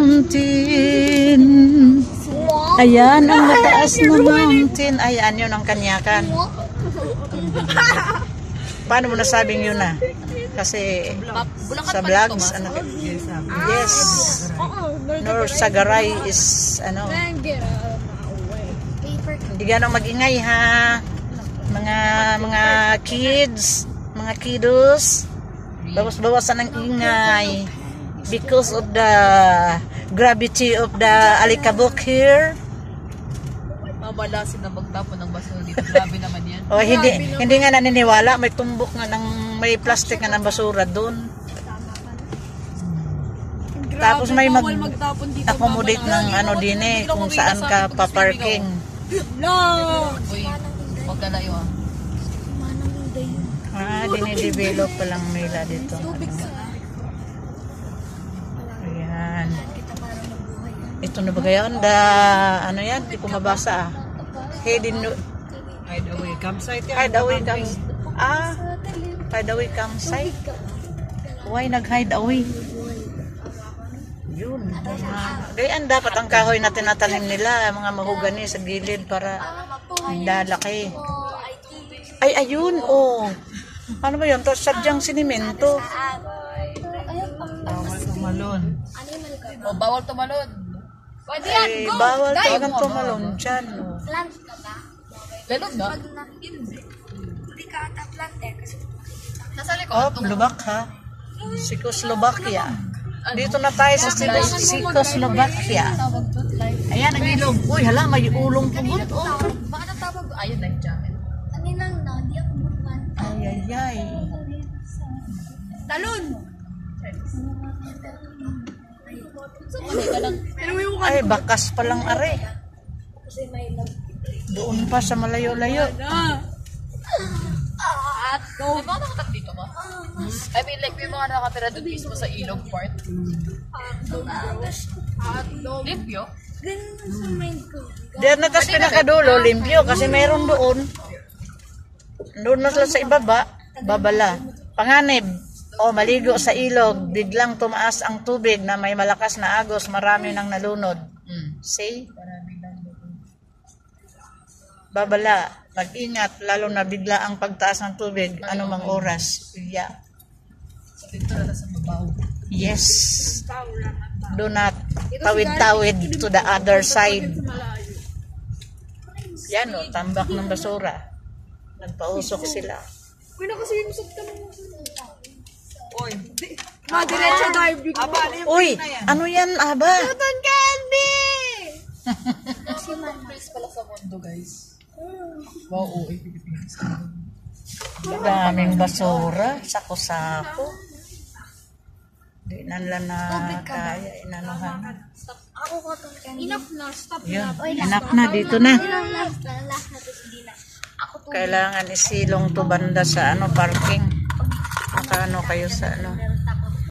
mountain. Ayan ang mataas na mountain. Ayan yun ang Kanyakan. Paano mo nasabing yun na? Kasi sa vlogs, ano? Yes. Nor Sagaray is, ano? Hindi ganang mag-ingay ha. Mga kids, mga kiddos. Bawas-bawasan ng ingay. Because of the gravity of the alikabok here. Mabalasin na magtapon ng basura dito. Grabe naman yan. Oh, hindi nga naniniwala. May tumbok nga ng, may plastic nga ng basura doon. Tapos may mag-accommodate ng ano din eh, kung saan ka pa-parking. Uy, huwag ka layo Dinidevelop pa lang nila dito. Ayan. Ito na ba gayon? Ano yan? Hindi ko mabasa Hideaway campsite yan. Hideaway campsite. Hideaway campsite. Why nag-hideaway? Yun. Gayaan dapat ang kahoy na tinatanim nila, mga mahugani sa gilid para lalaki. Ay, ayun, oh. Ano ba yun? Sadyang sinimento. Bawal tumalon. O, bawal tumalon. Ay, bawal talagang tumalon dyan. Lalon na? Nasa likod? Oh, Lubak ha? Czechoslovakia. Dito na tayo sa Czechoslovakia. Ayan ang ilog. Uy, hala, may ulong pugot. Oh. Bakit ang tawag? Ayun na yung jacket. Ay. Talon! Ay, bakas palang are. Doon pa sa malayo-layo. May mga nakatak dito ba? I mean, like, may mga nakatira doon mismo sa ilog part. Limpyo? Diyan na tas pinakadulo, limpyo. Kasi mayroon doon. Doon na sila sa ibaba. Babala. Panganib. O maligo sa ilog. Biglang tumaas ang tubig na may malakas na agos. Marami nang nalunod. See? Babala. Mag-ingat. Lalo na bigla ang pagtaas ng tubig. Anumang oras. Yeah. Yes. Do not tawid-tawid to the other side. Yan o. Tambak ng basura. Nagpausok sila. Uy, nakasimusot ka naman. Uy, diretso dive dito. Uy, ano yan, Aba? Cotton candy! Place pala sa mundo, guys. Wow, uy. Daming basura. Sako-sako. Di na kaya inanuhan. Ako cotton candy. Enough na, stop Yun, enough na. Dito na. Last na hindi na. Kailangan isilong to banda sa parking. Makaano kayo sa